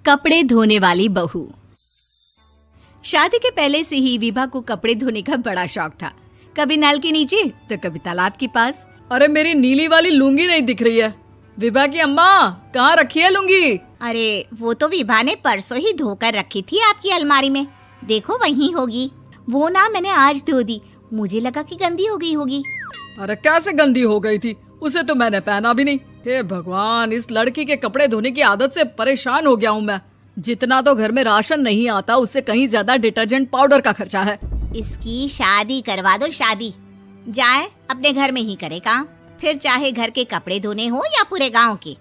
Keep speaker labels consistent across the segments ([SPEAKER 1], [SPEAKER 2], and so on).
[SPEAKER 1] कपड़े धोने वाली बहू। शादी के पहले से ही विभा को कपड़े धोने का बड़ा शौक था। कभी नल के नीचे तो कभी तालाब के पास।
[SPEAKER 2] अरे मेरी नीली वाली लुंगी नहीं दिख रही है। विभा की अम्मा, कहाँ रखी है लुंगी?
[SPEAKER 3] अरे वो तो विभा ने परसों ही धोकर रखी थी आपकी अलमारी में, देखो वहीं होगी। वो ना मैंने आज धो दी, मुझे लगा कि गंदी हो गई होगी।
[SPEAKER 2] अरे कैसे गंदी हो गई थी? उसे तो मैंने पहना भी नहीं। हे भगवान, इस लड़की के कपड़े धोने की आदत से परेशान हो गया हूँ मैं। जितना तो घर में राशन नहीं आता, उससे कहीं ज्यादा डिटर्जेंट पाउडर का खर्चा है।
[SPEAKER 3] इसकी शादी करवा दो, शादी। जाए अपने घर में ही करे काम, फिर चाहे घर के कपड़े धोने हो या पूरे गांव के।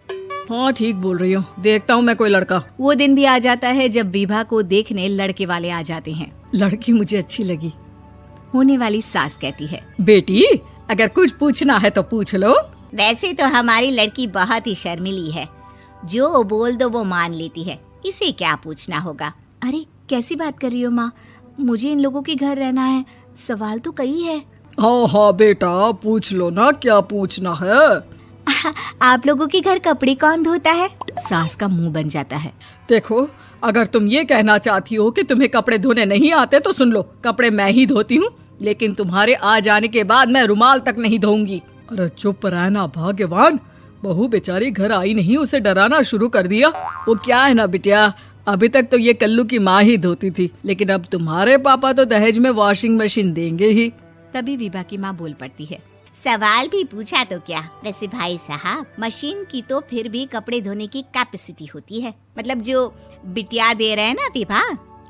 [SPEAKER 2] हाँ ठीक बोल रही हो, देखता हूँ मैं कोई लड़का।
[SPEAKER 1] वो दिन भी आ जाता है जब विभा को देखने लड़के वाले आ जाते हैं।
[SPEAKER 2] लड़की मुझे अच्छी लगी।
[SPEAKER 1] होने वाली सास कहती है,
[SPEAKER 2] बेटी अगर कुछ पूछना है तो पूछ लो।
[SPEAKER 3] वैसे तो हमारी लड़की बहुत ही शर्मीली है, जो बोल दो वो मान लेती है, इसे क्या पूछना होगा।
[SPEAKER 1] अरे कैसी बात कर रही हो माँ, मुझे इन लोगों के घर रहना है, सवाल तो कई है।
[SPEAKER 2] हाँ हाँ बेटा, पूछ लो ना, क्या पूछना है।
[SPEAKER 1] आप लोगों के घर कपड़े कौन धोता है? सास का मुंह बन जाता है।
[SPEAKER 2] देखो, अगर तुम ये कहना चाहती हो कि तुम्हें कपड़े धोने नहीं आते तो सुन लो, कपड़े मैं ही धोती हूँ, लेकिन तुम्हारे आ जाने के बाद मैं रुमाल तक नहीं धोऊंगी। अरे चुप रहना भाग्यवान, बहू बेचारी घर आई नहीं, उसे डराना शुरू कर दिया। वो क्या है ना बिटिया, अभी तक तो ये कल्लू की माँ ही धोती थी, लेकिन अब तुम्हारे पापा तो दहेज में वॉशिंग मशीन देंगे ही।
[SPEAKER 1] तभी विभा की माँ बोल पड़ती है,
[SPEAKER 3] सवाल भी पूछा तो क्या। वैसे भाई साहब, मशीन की तो फिर भी कपड़े धोने की कैपेसिटी होती है। मतलब जो बिटिया दे रहे हैं ना विभा,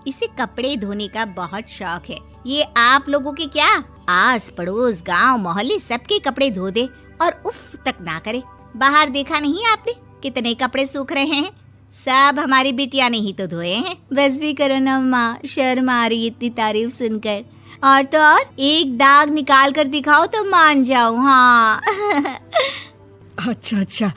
[SPEAKER 3] इसे कपड़े धोने का बहुत शौक है। ये आप लोगों के क्या, आस पड़ोस गांव मोहल्ले सबके कपड़े धो दे और उफ तक ना करे। बाहर देखा नहीं आपने कितने कपड़े सूख रहे हैं? सब हमारी बिटिया ने ही तो धोए हैं।
[SPEAKER 1] बस भी करो ना माँ, शर्म आ रही इतनी तारीफ सुनकर। और तो और एक दाग निकाल कर दिखाओ तो मान जाओ। हाँ
[SPEAKER 2] अच्छा,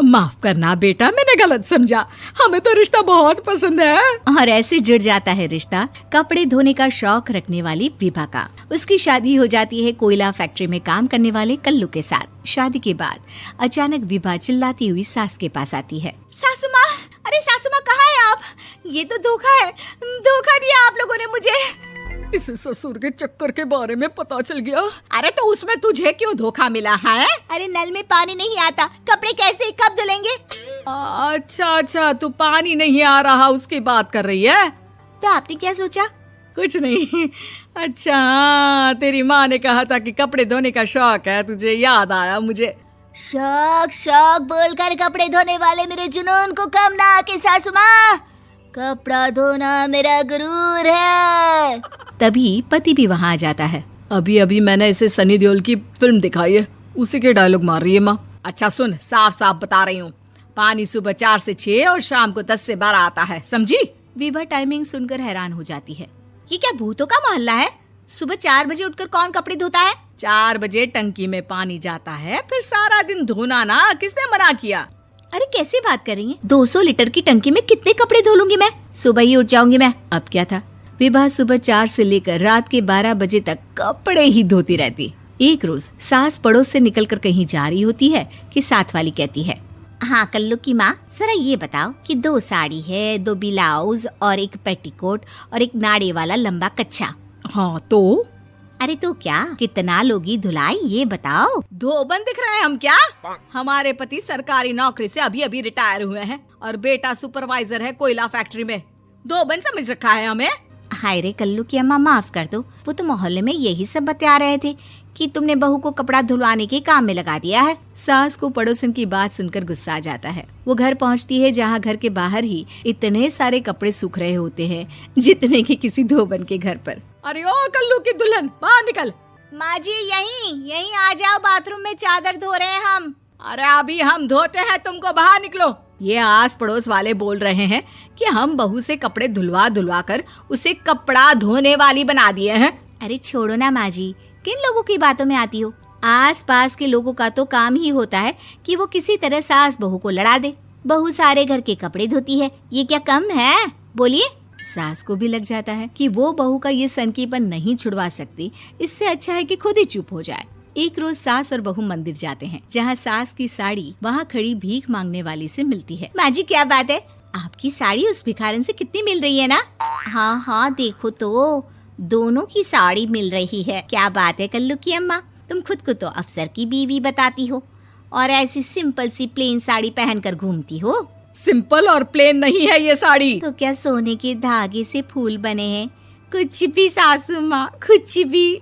[SPEAKER 2] माफ करना बेटा, मैंने गलत समझा। हमें तो रिश्ता बहुत पसंद है।
[SPEAKER 1] और ऐसे जुड़ जाता है रिश्ता कपड़े धोने का शौक रखने वाली विभा का। उसकी शादी हो जाती है कोयला फैक्ट्री में काम करने वाले कल्लू के साथ। शादी के बाद अचानक विभा चिल्लाती हुई सास के पास आती है।
[SPEAKER 3] सासू माँ, अरे सासू माँ कहाँ है आप? ये तो धोखा है, धोखा दिया आप लोगों ने मुझे।
[SPEAKER 2] इसे ससुर के चक्कर के बारे में पता चल गया।
[SPEAKER 3] अरे तो उसमें तुझे क्यों धोखा मिला है? अरे नल में पानी नहीं आता, कपड़े कैसे कब धुलेंगे?
[SPEAKER 2] अच्छा, तू पानी नहीं आ रहा उसकी बात कर रही है।
[SPEAKER 3] तो आपने क्या सोचा?
[SPEAKER 2] कुछ नहीं। अच्छा, तेरी माँ ने कहा था कि कपड़े धोने का शौक है तुझे, याद आया मुझे।
[SPEAKER 3] शौक बोलकर कपड़े धोने वाले मेरे जुनून को कम ना आके सासू माँ, कपड़ा धोना मेरा गुरूर है।
[SPEAKER 1] तभी पति भी वहाँ आ जाता है।
[SPEAKER 2] अभी मैंने इसे सनी देओल की फिल्म दिखाई है, उसी के डायलॉग मार रही है माँ।
[SPEAKER 3] अच्छा सुन, साफ साफ बता रही हूँ, पानी सुबह 4 से 6 और शाम को 10 से 12 आता है, समझी?
[SPEAKER 1] विभा टाइमिंग सुनकर हैरान हो जाती है।
[SPEAKER 3] ये क्या भूतों का मोहल्ला है? सुबह 4 बजे उठकर कौन कपड़े धोता है?
[SPEAKER 2] 4 बजे टंकी में पानी जाता है, फिर सारा दिन धोना ना, किसने मना किया?
[SPEAKER 1] अरे कैसी बात कर रही हैं? 200 लीटर की टंकी में कितने कपड़े धो लूंगी मैं? सुबह ही उठ जाऊंगी मैं। अब क्या था, विभा सुबह 4 से लेकर रात के 12 बजे तक कपड़े ही धोती रहती। एक रोज सास पड़ोस से निकलकर कहीं जा रही होती है कि साथ वाली कहती है,
[SPEAKER 3] हाँ कल्लू की माँ, जरा ये बताओ कि 2 साड़ी है, 2 ब्लाउज और एक पेटीकोट और एक नाड़े वाला लंबा कच्छा।
[SPEAKER 2] हाँ तो?
[SPEAKER 3] अरे तो क्या, कितना लोगी धुलाई ये बताओ।
[SPEAKER 2] धोबन दिख रहे हैं हम क्या? हमारे पति सरकारी नौकरी से अभी रिटायर हुए हैं और बेटा सुपरवाइजर है कोयला फैक्ट्री में। धोबन समझ रखा है हमें?
[SPEAKER 3] हाय रे कल्लू की अम्मा, माफ कर दो, वो तो मोहल्ले में यही सब बता रहे थे कि तुमने बहू को कपड़ा धुलवाने के काम में लगा दिया है।
[SPEAKER 1] सास को पड़ोसन की बात सुनकर गुस्सा आ जाता है। वो घर पहुंचती है जहां घर के बाहर ही इतने सारे कपड़े सूख रहे होते हैं जितने कि किसी धोबन के घर पर।
[SPEAKER 2] अरे ओ कल्लू की दुल्हन, बाहर निकल।
[SPEAKER 3] माँ जी यहीं आ जाओ, बाथरूम में चादर धो रहे हैं हम।
[SPEAKER 2] अरे अभी हम धोते हैं, तुमको बाहर निकलो। ये आस पड़ोस वाले बोल रहे हैं कि हम बहू से कपड़े धुलवा कर उसे कपड़ा धोने वाली बना दिए हैं।
[SPEAKER 1] अरे छोड़ो ना माँ जी, किन लोगों की बातों में आती हो? आस पास के लोगों का तो काम ही होता है कि वो किसी तरह सास बहू को लड़ा दे। बहू सारे घर के कपड़े धोती है, ये क्या कम है? बोलिए। सास को भी लग जाता है कि वो बहू का ये सनकीपन नहीं छुड़वा सकती, इससे अच्छा है कि खुद ही चुप हो जाए। एक रोज सास और बहू मंदिर जाते हैं, जहाँ सास की साड़ी वहाँ खड़ी भीख मांगने वाली से मिलती है।
[SPEAKER 3] माँ जी क्या बात है, आपकी साड़ी उस भिखारन से कितनी मिल रही है ना? हाँ हाँ देखो तो दोनों की साड़ी मिल रही है। क्या बात है कल्लू की अम्मा, तुम खुद को तो अफसर की बीवी बताती हो और ऐसी सिंपल सी प्लेन साड़ी पहनकर घूमती हो।
[SPEAKER 2] सिंपल और प्लेन नहीं है ये साड़ी।
[SPEAKER 3] तो क्या सोने के धागे से फूल बने हैं? कुछ भी सासू माँ, कुछ भी।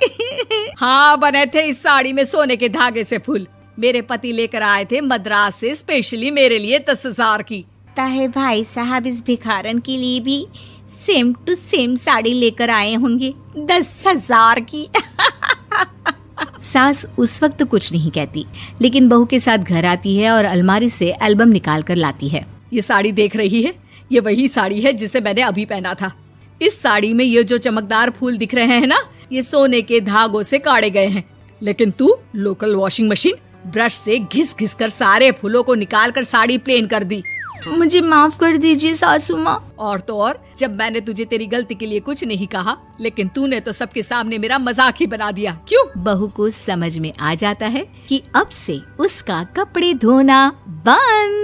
[SPEAKER 2] हाँ बने थे इस साड़ी में सोने के धागे से फूल। मेरे पति लेकर आए थे मद्रास से स्पेशली मेरे लिए 10,000 की।
[SPEAKER 3] है भाई साहब इस भिखारन के लिए भी सेम टू सेम साड़ी लेकर आए होंगे 10,000 की।
[SPEAKER 1] सास उस वक्त तो कुछ नहीं कहती, लेकिन बहू के साथ घर आती है और अलमारी से एल्बम निकाल कर लाती है।
[SPEAKER 2] ये साड़ी देख रही है, ये वही साड़ी है जिसे मैंने अभी पहना था। इस साड़ी में ये जो चमकदार फूल दिख रहे हैं ना, ये सोने के धागों से काटे गए हैं। लेकिन तू लोकल वॉशिंग मशीन ब्रश से घिस घिस कर सारे फूलों को निकाल कर साड़ी प्लेन कर दी।
[SPEAKER 1] मुझे माफ कर दीजिए सासू माँ।
[SPEAKER 2] और तो और, जब मैंने तुझे तेरी गलती के लिए कुछ नहीं कहा, लेकिन तूने तो सबके सामने मेरा मजाक ही बना दिया। क्यों?
[SPEAKER 1] बहू को समझ में आ जाता है कि अब से उसका कपड़े धोना बंद।